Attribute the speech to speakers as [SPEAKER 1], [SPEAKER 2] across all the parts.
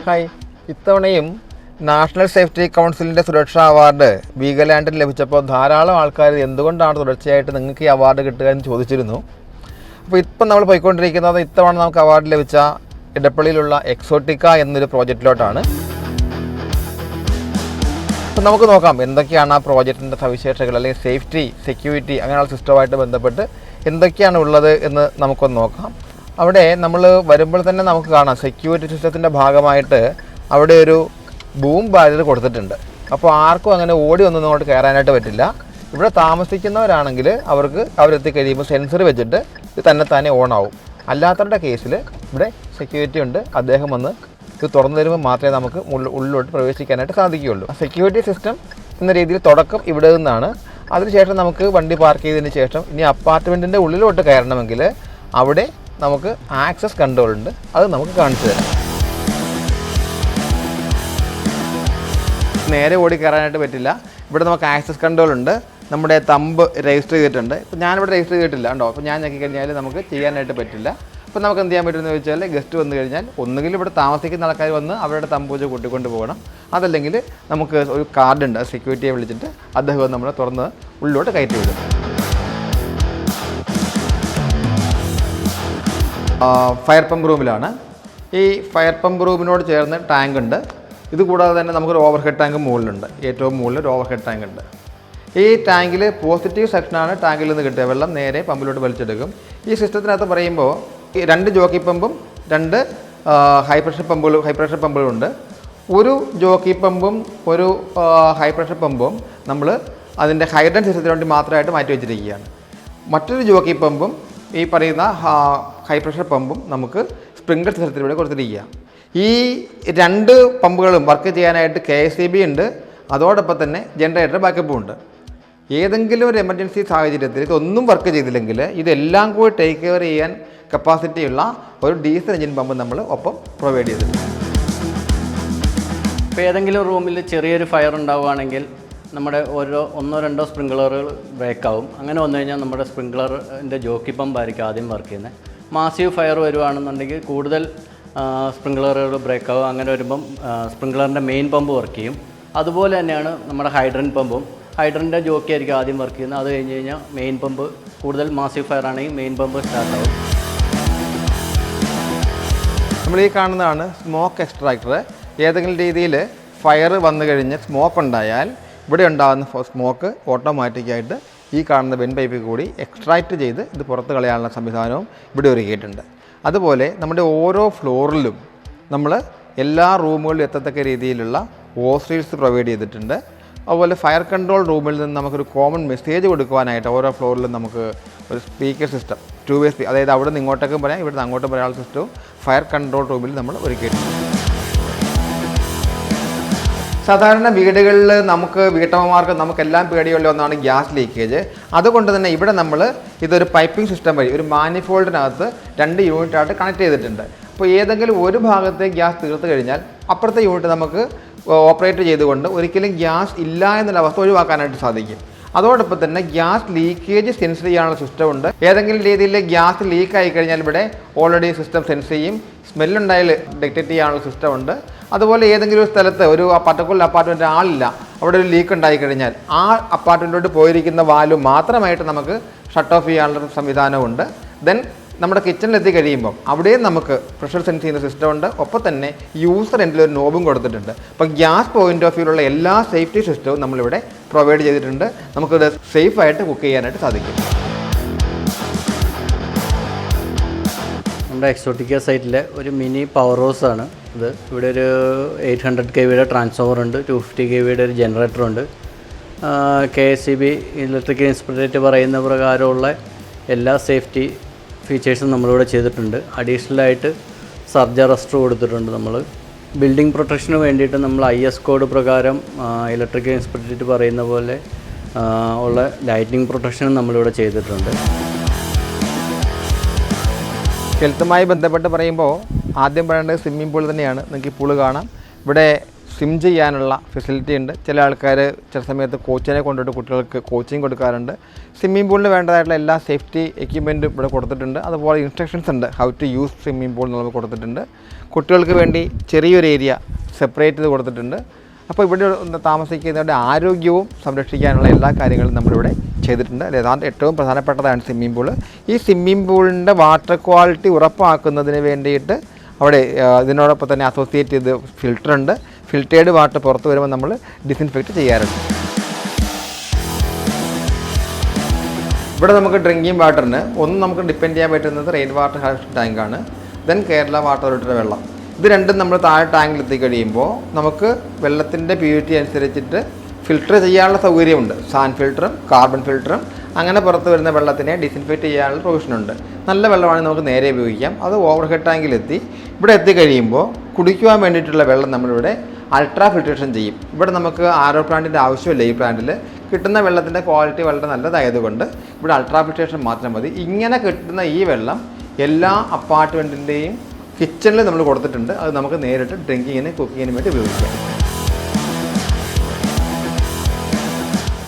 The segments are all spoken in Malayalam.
[SPEAKER 1] ഹായ്. ഇത്തവണയും നാഷണൽ സേഫ്റ്റി കൗൺസിലിൻ്റെ സുരക്ഷാ അവാർഡ് വീഗലാൻഡിൽ ലഭിച്ചപ്പോൾ ധാരാളം ആൾക്കാർ എന്തുകൊണ്ടാണ് തുടർച്ചയായിട്ട് നിങ്ങൾക്ക് ഈ അവാർഡ് കിട്ടുക എന്ന് ചോദിച്ചിരുന്നു. അപ്പോൾ ഇപ്പം നമ്മൾ പോയിക്കൊണ്ടിരിക്കുന്നത് ഇത്തവണ നമുക്ക് അവാർഡ് ലഭിച്ച ഇടപ്പള്ളിയിലുള്ള എക്സോട്ടിക്ക എന്നൊരു പ്രോജക്റ്റിലോട്ടാണ്. അപ്പം നമുക്ക് നോക്കാം എന്തൊക്കെയാണ് ആ പ്രോജക്റ്റിൻ്റെ സവിശേഷതകൾ, അല്ലെങ്കിൽ സേഫ്റ്റി, സെക്യൂരിറ്റി അങ്ങനെയുള്ള സിസ്റ്റവുമായിട്ട് ബന്ധപ്പെട്ട് എന്തൊക്കെയാണ് ഉള്ളത് എന്ന് നമുക്കൊന്ന് നോക്കാം. അവിടെ നമ്മൾ വരുമ്പോൾ തന്നെ നമുക്ക് കാണാം സെക്യൂരിറ്റി സിസ്റ്റത്തിൻ്റെ ഭാഗമായിട്ട് അവിടെ ഒരു ബൂം ബാരിയർ കൊടുത്തിട്ടുണ്ട്. അപ്പോൾ ആർക്കും അങ്ങനെ ഓടി ഒന്നും അങ്ങോട്ട് കയറാനായിട്ട് പറ്റില്ല. ഇവിടെ താമസിക്കുന്നവരാണെങ്കിൽ അവരെത്തി കഴിയുമ്പോൾ സെൻസർ വെച്ചിട്ട് ഇത് തന്നെ ഓണാവും. അല്ലാത്തവരുടെ കേസിൽ ഇവിടെ സെക്യൂരിറ്റി ഉണ്ട്, അദ്ദേഹം വന്ന് ഇത് തുറന്നു തരുമ്പോൾ മാത്രമേ നമുക്ക് ഉള്ളിലോട്ട് പ്രവേശിക്കാനായിട്ട് സാധിക്കുകയുള്ളൂ. സെക്യൂരിറ്റി സിസ്റ്റം എന്ന രീതിയിൽ തുടക്കം ഇവിടെ നിന്നാണ്. അതിനുശേഷം നമുക്ക് വണ്ടി പാർക്ക് ചെയ്തതിന് ശേഷം ഇനി അപ്പാർട്ട്മെൻറ്റിൻ്റെ ഉള്ളിലോട്ട് കയറണമെങ്കിൽ അവിടെ നമുക്ക് ആക്സസ് കൺട്രോൾ ഉണ്ട്, അത് നമുക്ക് കാണിച്ചു തരാം. നേരെ ഓടി കയറാനായിട്ട് പറ്റില്ല. ഇവിടെ നമുക്ക് ആക്സസ് കൺട്രോൾ ഉണ്ട്, നമ്മുടെ തമ്പ് രജിസ്റ്റർ ചെയ്തിട്ടുണ്ട്. ഇപ്പോൾ ഞാനിവിടെ രജിസ്റ്റർ ചെയ്തിട്ടില്ല ഉണ്ടോ. അപ്പോൾ ഞാൻ നോക്കി കഴിഞ്ഞാൽ നമുക്ക് ചെയ്യാനായിട്ട് പറ്റില്ല. അപ്പോൾ നമുക്ക് എന്ത് ചെയ്യാൻ പറ്റുമെന്ന് ചോദിച്ചാൽ ഗസ്റ്റ് വന്നു കഴിഞ്ഞാൽ ഒന്നുകിൽ ഇവിടെ താമസിക്കുന്ന ആൾക്കാർ വന്ന് അവരുടെ തമ്പ് വെച്ച് കൂട്ടിക്കൊണ്ട് പോകണം, അതല്ലെങ്കിൽ നമുക്ക് ഒരു കാർഡുണ്ട്, സെക്യൂരിറ്റിയെ വിളിച്ചിട്ട് അദ്ദേഹം നമ്മളെ തുറന്ന് ഉള്ളിലോട്ട് കയറ്റി വിടും. ഫയർ പമ്പ് റൂമിലാണ്. ഈ ഫയർ പമ്പ് റൂമിനോട് ചേർന്ന് ടാങ്ക് ഉണ്ട്. ഇത് കൂടാതെ തന്നെ നമുക്കൊരു ഓവർ ഹെഡ് ടാങ്ക് മുകളിലുണ്ട്. ഏറ്റവും മുകളിൽ ഒരു ഓവർ ഹെഡ് ടാങ്ക് ഉണ്ട്. ഈ ടാങ്കിൽ പോസിറ്റീവ് സെക്ഷനാണ് ടാങ്കിൽ നിന്ന് കിട്ടുക. വെള്ളം നേരെ പമ്പിലോട്ട് വലിച്ചെടുക്കും. ഈ സിസ്റ്റത്തിനകത്ത് പറയുമ്പോൾ 2 ജോക്കി പമ്പും 2 ഹൈ പ്രഷർ പമ്പുകളുണ്ട്. ഒരു ജോക്കി പമ്പും ഒരു ഹൈ പ്രഷർ പമ്പും നമ്മൾ അതിൻ്റെ ഹൈഡ്രൻ സിസ്റ്റത്തിന് വേണ്ടി മാത്രമായിട്ട് മാറ്റി വെച്ചിരിക്കുകയാണ്. മറ്റൊരു ജോക്കി പമ്പും ഈ പറയുന്ന ഹൈ പ്രഷർ പമ്പും നമുക്ക് സ്പ്രിംഗ്ലർ സിസ്റ്റത്തിലൂടെ കൊടുത്തിരിക്കുക. ഈ 2 പമ്പുകളും വർക്ക് ചെയ്യാനായിട്ട് KSEB ഉണ്ട്, അതോടൊപ്പം തന്നെ ജനറേറ്റർ ബാക്കപ്പും ഉണ്ട്. ഏതെങ്കിലും ഒരു എമർജൻസി സാഹചര്യത്തിൽ ഇതൊന്നും വർക്ക് ചെയ്തില്ലെങ്കിൽ ഇതെല്ലാം കൂടി ടേക്ക് കെയർ ചെയ്യാൻ കപ്പാസിറ്റിയുള്ള ഒരു ഡീസൽ എഞ്ചിൻ പമ്പ് നമ്മൾ ഒപ്പം പ്രൊവൈഡ് ചെയ്തിട്ടുണ്ട്.
[SPEAKER 2] ഇപ്പോൾ ഏതെങ്കിലും റൂമിൽ ചെറിയൊരു ഫയർ ഉണ്ടാവുകയാണെങ്കിൽ നമ്മുടെ 1-2 സ്പ്രിംഗ്ലറുകൾ ബ്രേക്കാവും. അങ്ങനെ വന്നു കഴിഞ്ഞാൽ നമ്മുടെ സ്പ്രിംഗ്ലറിൻ്റെ ജോക്കി പമ്പായിരിക്കും ആദ്യം വർക്ക് ചെയ്യുന്നത്. മാസീവ് ഫയർ വരുവാണെന്നുണ്ടെങ്കിൽ കൂടുതൽ സ്പ്രിംഗ്ലറുകൾ ബ്രേക്കാവും. അങ്ങനെ വരുമ്പം സ്പ്രിംഗ്ലറിൻ്റെ മെയിൻ പമ്പ് വർക്ക് ചെയ്യും. അതുപോലെ തന്നെയാണ് നമ്മുടെ ഹൈഡ്രൻ പമ്പും. ഹൈഡ്രൻ്റെ ജോക്കി ആയിരിക്കും ആദ്യം വർക്ക് ചെയ്യുന്നത്. അത് കഴിഞ്ഞ് കഴിഞ്ഞാൽ മെയിൻ പമ്പ് കൂടുതൽ മാസീവ് ഫയർ ആണെങ്കിൽ മെയിൻ പമ്പ് സ്റ്റാർട്ടാവും.
[SPEAKER 1] നമ്മൾ ഈ കാണുന്നതാണ് സ്മോക്ക് എക്സ്ട്രാക്ടർ. ഏതെങ്കിലും രീതിയിൽ ഫയർ വന്നു കഴിഞ്ഞ് സ്മോക്ക് ഉണ്ടായാൽ ഇവിടെ ഉണ്ടാകുന്ന സ്മോക്ക് ഓട്ടോമാറ്റിക്കായിട്ട് ഈ കാണുന്ന വെൻ പൈപ്പിൽ കൂടി എക്സ്ട്രാക്റ്റ് ചെയ്ത് ഇത് പുറത്ത് കളയാനുള്ള സംവിധാനവും ഇവിടെ ഒരുക്കിയിട്ടുണ്ട്. അതുപോലെ നമ്മുടെ ഓരോ ഫ്ലോറിലും നമ്മൾ എല്ലാ റൂമുകളിലും എത്തത്തക്ക രീതിയിലുള്ള ഓസ്ട്രീൽസ് പ്രൊവൈഡ് ചെയ്തിട്ടുണ്ട്. അതുപോലെ ഫയർ കൺട്രോൾ റൂമിൽ നിന്ന് നമുക്കൊരു കോമൺ മെസ്സേജ് കൊടുക്കുവാനായിട്ട് ഓരോ ഫ്ലോറിലും നമുക്ക് ഒരു സ്പീക്കർ സിസ്റ്റം 2 വേ അതായത് അവിടെ നിന്ന് ഇങ്ങോട്ടേക്കും പറയാം, ഇവിടെ നിന്ന് അങ്ങോട്ടും പറയാനുള്ള സിസ്റ്റവും ഫയർ കൺട്രോൾ റൂമിൽ നമ്മൾ ഒരുക്കിയിട്ടുണ്ട്. സാധാരണ വീടുകളിൽ നമുക്ക് വീട്ടമ്മമാർക്ക് നമുക്കെല്ലാം പേടിയുള്ള ഒന്നാണ് ഗ്യാസ് ലീക്കേജ്. അതുകൊണ്ട് തന്നെ ഇവിടെ നമ്മൾ ഇതൊരു പൈപ്പിംഗ് സിസ്റ്റം വഴി ഒരു മാനിഫോൾഡിനകത്ത് 2 യൂണിറ്റായിട്ട് കണക്ട് ചെയ്തിട്ടുണ്ട്. അപ്പോൾ ഏതെങ്കിലും ഒരു ഭാഗത്തെ ഗ്യാസ് തീർത്ത് കഴിഞ്ഞാൽ അപ്പുറത്തെ യൂണിറ്റ് നമുക്ക് ഓപ്പറേറ്റ് ചെയ്തുകൊണ്ട് ഒരിക്കലും ഗ്യാസ് ഇല്ല എന്നുള്ള അവസ്ഥ ഒഴിവാക്കാനായിട്ട് സാധിക്കും. അതോടൊപ്പം തന്നെ ഗ്യാസ് ലീക്കേജ് സെൻസ് ചെയ്യാനുള്ള സിസ്റ്റം ഉണ്ട്. ഏതെങ്കിലും രീതിയിൽ ഗ്യാസ് ലീക്ക് ആയി കഴിഞ്ഞാൽ ഇവിടെ ഓൾറെഡി സിസ്റ്റം സെൻസ് ചെയ്യും. സ്മെല്ലുണ്ടായാൽ ഡിറ്റക്റ്റ് ചെയ്യാനുള്ള സിസ്റ്റം ഉണ്ട്. അതുപോലെ ഏതെങ്കിലും ഒരു സ്ഥലത്ത് ഒരു പർട്ടിക്കുലർ അപ്പാർട്ട്മെൻറ്റ് ആളില്ല, അവിടെ ഒരു ലീക്ക് ഉണ്ടായി കഴിഞ്ഞാൽ ആ അപ്പാർട്ട്മെൻറ്റിലോട്ട് പോയിരിക്കുന്ന വാൽവ് മാത്രമായിട്ട് നമുക്ക് ഷട്ട് ഓഫ് ചെയ്യാനുള്ള സംവിധാനമുണ്ട്. ദെൻ നമ്മുടെ കിച്ചണിലെത്തി കഴിയുമ്പം അവിടെയും നമുക്ക് പ്രഷർ സെൻസ് ചെയ്യുന്ന സിസ്റ്റം ഉണ്ട്. ഒപ്പം തന്നെ യൂസർ എൻഡിലൊരു നോബും കൊടുത്തിട്ടുണ്ട്. അപ്പം ഗ്യാസ് പോയിന്റ് ഓഫ് വ്യൂലുള്ള എല്ലാ സേഫ്റ്റി സിസ്റ്റവും നമ്മളിവിടെ പ്രൊവൈഡ് ചെയ്തിട്ടുണ്ട്. നമുക്കിത് സേഫായിട്ട് കുക്ക് ചെയ്യാനായിട്ട് സാധിക്കും.
[SPEAKER 2] നമ്മുടെ എക്സോട്ടിക്ക സൈറ്റിലെ ഒരു മിനി പവർ ഹൗസ് ആണ് ഇത്. ഇവിടെ ഒരു 800 kVയുടെ ട്രാൻസ്ഫോമർ ഉണ്ട്, 250 kVയുടെ ഒരു ജനറേറ്റർ ഉണ്ട്. KSEB ഇലക്ട്രിക്കൽ ഇൻസ്പെക്ടറേറ്റ് പറയുന്ന പ്രകാരമുള്ള എല്ലാ സേഫ്റ്റി ഫീച്ചേഴ്സും നമ്മളിവിടെ ചെയ്തിട്ടുണ്ട്. അഡീഷണലായിട്ട് സർജ് അറസ്റ്റർ കൊടുത്തിട്ടുണ്ട്. നമ്മൾ ബിൽഡിംഗ് പ്രൊട്ടക്ഷന് വേണ്ടിയിട്ട് നമ്മൾ IS കോഡ് പ്രകാരം ഇലക്ട്രിക്കൽ ഇൻസ്പെക്ടറേറ്റ് പറയുന്ന പോലെ ഉള്ള ലൈറ്റിംഗ് പ്രൊട്ടക്ഷനും നമ്മളിവിടെ ചെയ്തിട്ടുണ്ട്.
[SPEAKER 1] ഹെൽത്തുമായി ബന്ധപ്പെട്ട് പറയുമ്പോൾ ആദ്യം പറയേണ്ടത് സ്വിമ്മിംഗ് പൂൾ തന്നെയാണ്. നിങ്ങൾക്ക് ഈ പൂള് കാണാം. ഇവിടെ സ്വിം ചെയ്യാനുള്ള ഫെസിലിറ്റി ഉണ്ട്. ചില ആൾക്കാർ ചില സമയത്ത് കോച്ചിനെ കൊണ്ടുപോയിട്ട് കുട്ടികൾക്ക് കോച്ചിങ് കൊടുക്കാറുണ്ട്. സ്വിമ്മിംഗ് പൂളിന് വേണ്ടതായിട്ടുള്ള എല്ലാ സേഫ്റ്റി എക്യുപ്മെൻറ്റും ഇവിടെ കൊടുത്തിട്ടുണ്ട്. അതുപോലെ ഇൻസ്ട്രക്ഷൻസ് ഉണ്ട്, how to use swimming pool എന്നുള്ളത് കൊടുത്തിട്ടുണ്ട്. കുട്ടികൾക്ക് വേണ്ടി ചെറിയൊരു ഏരിയ സെപ്പറേറ്റ് ചെയ്ത് കൊടുത്തിട്ടുണ്ട്. അപ്പോൾ ഇവിടെ താമസിക്കുന്നവരുടെ ആരോഗ്യവും സംരക്ഷിക്കാനുള്ള എല്ലാ കാര്യങ്ങളും നമ്മളിവിടെ ചെയ്തിട്ടുണ്ട്. ഏതാണ്ട് ഏറ്റവും പ്രധാനപ്പെട്ടതാണ് സ്വിമ്മിംഗ് പൂൾ. ഈ സ്വിമ്മിംഗ് പൂളിൻ്റെ വാട്ടർ ക്വാളിറ്റി ഉറപ്പാക്കുന്നതിന് വേണ്ടിയിട്ട് അവിടെ ഇതിനോടൊപ്പം തന്നെ അസോസിയേറ്റ് ചെയ്ത് ഫിൽറ്ററുണ്ട്. ഫിൽറ്റേർഡ് വാട്ടർ പുറത്ത് വരുമ്പോൾ നമ്മൾ ഡിസിൻഫെക്റ്റ് ചെയ്യാറുണ്ട്. ഇവിടെ നമുക്ക് ഡ്രിങ്കിങ് വാട്ടറിന് നമുക്ക് ഡിപ്പെൻഡ് ചെയ്യാൻ പറ്റുന്നത് റെയിൻ വാട്ടർ ഹാർവെസ്റ്റിംഗ് ടാങ്കാണ്, ദെൻ കേരള വാട്ടർ അതോറിറ്റിയുടെ വെള്ളം. ഇത് രണ്ടും നമ്മൾ താഴെ ടാങ്കിൽ എത്തിക്കഴിയുമ്പോൾ നമുക്ക് വെള്ളത്തിൻ്റെ പ്യൂരിറ്റി അനുസരിച്ചിട്ട് ഫിൽറ്റർ ചെയ്യാനുള്ള സൗകര്യമുണ്ട്. സാൻഡ് ഫിൽറ്ററും കാർബൺ ഫിൽറ്ററും അങ്ങനെ പുറത്ത് വരുന്ന വെള്ളത്തിനെ ഡിസിൻഫെക്റ്റ് ചെയ്യാനുള്ള പ്രൊവിഷനുണ്ട്. നല്ല വെള്ളമാണെങ്കിൽ നമുക്ക് നേരെ ഉപയോഗിക്കാം. അത് ഓവർ ഹെഡ് ടാങ്കിലെത്തി ഇവിടെ എത്തിക്കഴിയുമ്പോൾ കുടിക്കുവാൻ വേണ്ടിയിട്ടുള്ള വെള്ളം നമ്മളിവിടെ അൾട്രാ ഫിൽട്രേഷൻ ചെയ്യും. ഇവിടെ നമുക്ക് ആരോ പ്ലാന്റിൻ്റെ ആവശ്യമില്ല. ഈ പ്ലാന്റിൽ കിട്ടുന്ന വെള്ളത്തിൻ്റെ ക്വാളിറ്റി വളരെ നല്ലതായതുകൊണ്ട് ഇവിടെ അൾട്രാ ഫിൽട്രേഷൻ മാത്രം മതി. ഇങ്ങനെ കിട്ടുന്ന ഈ വെള്ളം എല്ലാ അപ്പാർട്ട്മെൻറ്റിൻ്റെയും കിച്ചണിൽ നമ്മൾ കൊടുത്തിട്ടുണ്ട്. അത് നമുക്ക് നേരിട്ട് ഡ്രിങ്കിങ്ങിന് കുക്കിങ്ങിന് വേണ്ടി ഉപയോഗിക്കാം.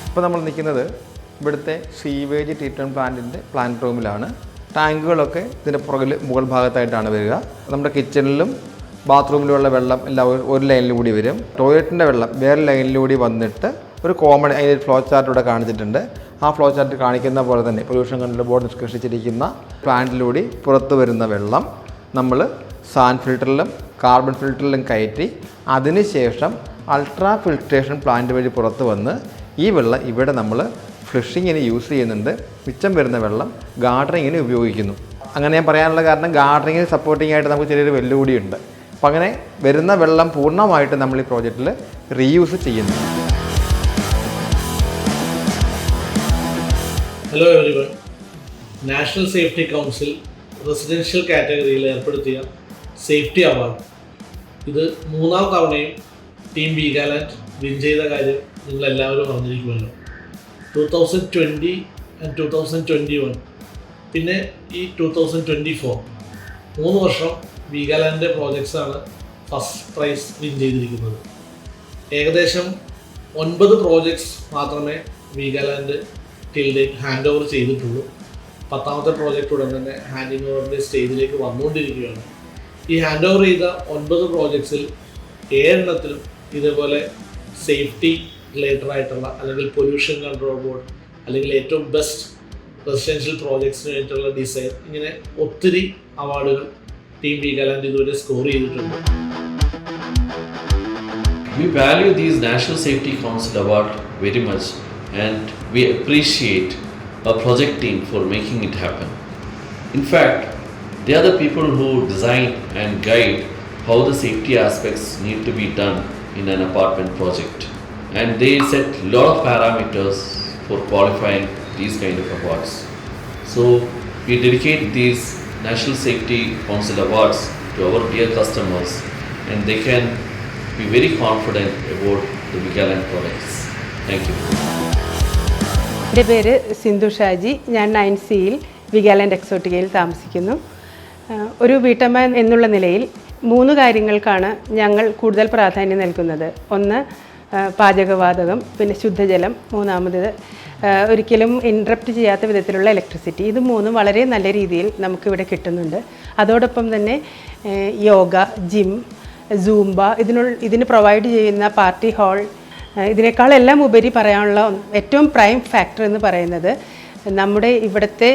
[SPEAKER 1] ഇപ്പോൾ നമ്മൾ നിൽക്കുന്നത് ഇവിടുത്തെ സീവേജ് ട്രീറ്റ്മെൻറ്റ് പ്ലാന്റിൻ്റെ പ്ലാന്റ് റൂമിലാണ്. ടാങ്കുകളൊക്കെ ഇതിൻ്റെ മുകൾ ഭാഗത്തായിട്ടാണ് വരിക. നമ്മുടെ കിച്ചണിലും ബാത്റൂമിലുള്ള വെള്ളം എല്ലാം ഒരു ലൈനിലൂടെ വരും. ടോയ്ലറ്റിൻ്റെ വെള്ളം വേറെ ലൈനിലൂടെ വന്നിട്ട് ഒരു കോമൺ അതിൽ ഫ്ലോ ചാർട്ട് ഇവിടെ കാണിച്ചിട്ടുണ്ട്. ആ ഫ്ലോ ചാർട്ട് കാണിക്കുന്ന പോലെ തന്നെ പൊല്യൂഷൻ കൺട്രോൾ ബോർഡ് നിഷ്കർഷിച്ചിരിക്കുന്ന പ്ലാന്റിലൂടെ പുറത്ത് വരുന്ന വെള്ളം നമ്മൾ സാൻഡ് ഫിൽറ്ററിലും കാർബൺ ഫിൽറ്ററിലും കയറ്റി അതിനുശേഷം അൾട്രാ ഫിൽട്രേഷൻ പ്ലാന്റ് വഴി പുറത്ത് വന്ന് ഈ വെള്ളം ഇവിടെ നമ്മൾ ഫ്ലഷിങ്ങിന് യൂസ് ചെയ്യുന്നുണ്ട്. മിച്ചം വരുന്ന വെള്ളം ഗാർഡനിങ്ങിന് ഉപയോഗിക്കുന്നു. അങ്ങനെ ഞാൻ പറയാനുള്ള കാരണം ഗാർഡനിങ്ങിന് സപ്പോർട്ടിംഗ് ആയിട്ട് നമുക്ക് ചെറിയൊരു വെല്ലുവിളിയുണ്ട്. അപ്പം അങ്ങനെ വരുന്ന വെള്ളം പൂർണ്ണമായിട്ട് നമ്മൾ ഈ പ്രോജക്റ്റിൽ റീയൂസ് ചെയ്യുന്നു.
[SPEAKER 3] Hello everyone. National safety council residential കാറ്റഗറിയിൽ ഏർപ്പെടുത്തിയ സേഫ്റ്റി അവാർഡ് ഇത് 3ാം തവണയും ടീം വീഗാലാൻഡ് വിൻ ചെയ്ത കാര്യം നിങ്ങളെല്ലാവരും അറിഞ്ഞിരിക്കുമല്ലോ. 2020 ആൻഡ് 2021 പിന്നെ ഈ 2024 3 വർഷം വീഗാലാൻഡിൻ്റെ പ്രോജക്ട്സാണ് ഫസ്റ്റ് പ്രൈസ് വിൻ ചെയ്തിരിക്കുന്നത്. ഏകദേശം 9 പ്രോജക്ട്സ് മാത്രമേ Veegaland till date hand over ചെയ്തിട്ടുള്ളൂ. 10ാമത്തെ പ്രോജക്റ്റ് ഉടൻ തന്നെ ഹാൻഡിങ് ഓവറിൻ്റെ സ്റ്റേജിലേക്ക് വന്നുകൊണ്ടിരിക്കുകയാണ്. ഈ ഹാൻഡ് ഓവർ ചെയ്ത 9 പ്രോജക്ട്സിൽ 7 ഇതേപോലെ സേഫ്റ്റി റിലേറ്റഡ് ആയിട്ടുള്ള അല്ലെങ്കിൽ പൊല്യൂഷൻ കൺട്രോൾ ബോർഡ് അല്ലെങ്കിൽ ഏറ്റവും ബെസ്റ്റ് റെസിഡൻഷ്യൽ പ്രോജക്ട്സിന് വേണ്ടിയിട്ടുള്ള ഡിസൈൻ, ഇങ്ങനെ ഒത്തിരി അവാർഡുകൾ ടീം വീഗാലാൻഡ് ഇതുവരെ സ്കോർ ചെയ്തിട്ടുണ്ട്.
[SPEAKER 4] We value these National Safety Council Award very much and we appreciate our project team for making it happen. In fact, they are the people who design and guide how the safety aspects need to be done in an apartment project. And they set a lot of parameters for qualifying these kind of awards. So we dedicate these National Safety Council Awards to our dear customers and they can be very confident about the Vigaland products. Thank you.
[SPEAKER 5] എൻ്റെ പേര് സിന്ധു ഷാജി. ഞാൻ 9Cയിൽ വിഗാലാൻഡ് എക്സോട്ടിക്കയിൽ താമസിക്കുന്നു. ഒരു വീട്ടമ്മ എന്നുള്ള നിലയിൽ 3 കാര്യങ്ങൾക്കാണ് ഞങ്ങൾ കൂടുതൽ പ്രാധാന്യം നൽകുന്നത്. ഒന്ന് പാചകവാതകം, പിന്നെ ശുദ്ധജലം, 3ാമത് ഒരിക്കലും ഇൻട്രപ്റ്റ് ചെയ്യാത്ത വിധത്തിലുള്ള ഇലക്ട്രിസിറ്റി. ഇത് 3 വളരെ നല്ല രീതിയിൽ നമുക്കിവിടെ കിട്ടുന്നുണ്ട്. അതോടൊപ്പം തന്നെ യോഗ, ജിം, സൂംബ, ഇതിന് പ്രൊവൈഡ് ചെയ്യുന്ന പാർട്ടി ഹാൾ, ഇതിനേക്കാളെല്ലാം ഉപരി പറയാനുള്ള ഏറ്റവും പ്രൈം ഫാക്ടർ എന്ന് പറയുന്നത് നമ്മുടെ ഇവിടുത്തെ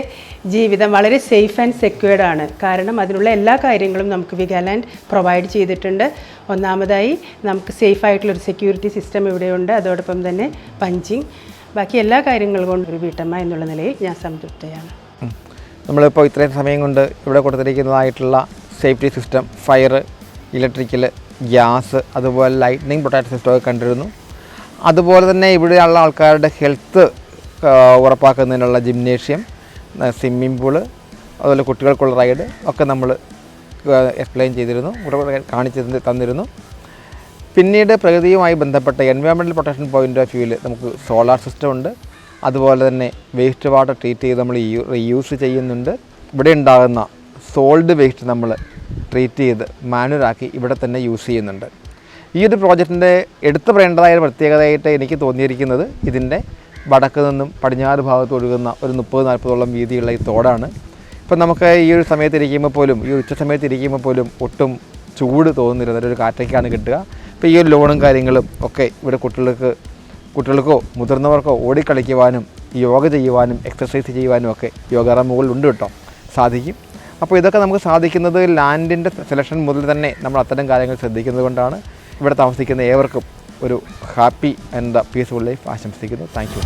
[SPEAKER 5] ജീവിതം വളരെ സേഫ് ആൻഡ് സെക്യൂർഡ് ആണ്. കാരണം അതിനുള്ള എല്ലാ കാര്യങ്ങളും നമുക്ക് വിഗാലാൻഡ് പ്രൊവൈഡ് ചെയ്തിട്ടുണ്ട്. ഒന്നാമതായി നമുക്ക് സേഫായിട്ടുള്ളൊരു സെക്യൂരിറ്റി സിസ്റ്റം ഇവിടെയുണ്ട്. അതോടൊപ്പം തന്നെ പഞ്ചിങ്, ബാക്കി എല്ലാ കാര്യങ്ങളും കൊണ്ട് ഒരു വീട്ടമ്മ എന്നുള്ള നിലയിൽ ഞാൻ സംതൃപ്തയാണ്.
[SPEAKER 1] നമ്മളിപ്പോൾ ഇത്രയും സമയം കൊണ്ട് ഇവിടെ കൊടുത്തിരിക്കുന്നതായിട്ടുള്ള safety system, fire, electrical, gas, അതുപോലെ ലൈറ്റ്നിങ് പ്രൊട്ടക്ഷൻ സിസ്റ്റമൊക്കെ കണ്ടിരുന്നു. അതുപോലെ തന്നെ ഇവിടെയുള്ള ആൾക്കാരുടെ ഹെൽത്ത് ഉറപ്പാക്കുന്നതിനുള്ള ജിംനേഷ്യം, സ്വിമ്മിംഗ് പൂള്, അതുപോലെ കുട്ടികൾക്കുള്ള റൈഡ് ഒക്കെ നമ്മൾ എക്സ്പ്ലെയിൻ ചെയ്തിരുന്നു, ഇവിടെ കാണിച്ചു തന്നിരുന്നു. പിന്നീട് പ്രകൃതിയുമായി ബന്ധപ്പെട്ട എൻവയോൺമെൻറ്റൽ പ്രൊട്ടക്ഷൻ പോയിൻ്റ് ഓഫ് വ്യൂവിൽ നമുക്ക് സോളാർ സിസ്റ്റം ഉണ്ട്. അതുപോലെ തന്നെ വേസ്റ്റ് വാട്ടർ ട്രീറ്റ് ചെയ്ത് നമ്മൾ റീയൂസ് ചെയ്യുന്നുണ്ട്. ഇവിടെ ഉണ്ടാകുന്ന സോൾഡ് വേസ്റ്റ് നമ്മൾ ട്രീറ്റ് ചെയ്ത് മാനുവലാക്കി ഇവിടെ തന്നെ യൂസ് ചെയ്യുന്നുണ്ട്. ഈ ഒരു പ്രോജക്റ്റിൻ്റെ എടുത്തു പറയേണ്ടതായ ഒരു പ്രത്യേകതയായിട്ട് എനിക്ക് തോന്നിയിരിക്കുന്നത് ഇതിൻ്റെ വടക്ക് നിന്നും പടിഞ്ഞാറ് ഭാഗത്ത് ഒഴുകുന്ന ഒരു 30-40ഓളം വീതിയുള്ള ഈ തോടാണ്. ഇപ്പം നമുക്ക് ഈ ഒരു സമയത്ത് ഇരിക്കുമ്പോൾ പോലും, ഈ ഉച്ച സമയത്ത് ഇരിക്കുമ്പോൾ പോലും ഒട്ടും ചൂട് തോന്നുന്നില്ല, നല്ലൊരു കാറ്റൊക്കെയാണ് കിട്ടുക. ഇപ്പോൾ ഈ ഒരു ലോണും കാര്യങ്ങളും ഒക്കെ ഇവിടെ കുട്ടികൾക്കോ മുതിർന്നവർക്കോ ഓടിക്കളിക്കുവാനും യോഗ ചെയ്യുവാനും എക്സസൈസ് ചെയ്യുവാനും ഒക്കെ യോഗാറാം മുകളിലുണ്ട് കേട്ടോ, സാധിക്കും. അപ്പോൾ ഇതൊക്കെ നമുക്ക് സാധിക്കുന്നത് ലാൻഡിൻ്റെ സെലക്ഷൻ മുതൽ തന്നെ നമ്മൾ അത്തരം കാര്യങ്ങൾ ശ്രദ്ധിക്കുന്നത് കൊണ്ടാണ്. ഇവിടെ താമസിക്കുന്ന ഏവർക്കും ഒരു ഹാപ്പി ആൻഡ് പീസ്ഫുൾ ലൈഫ് ആശംസിക്കുന്നു. Thank you.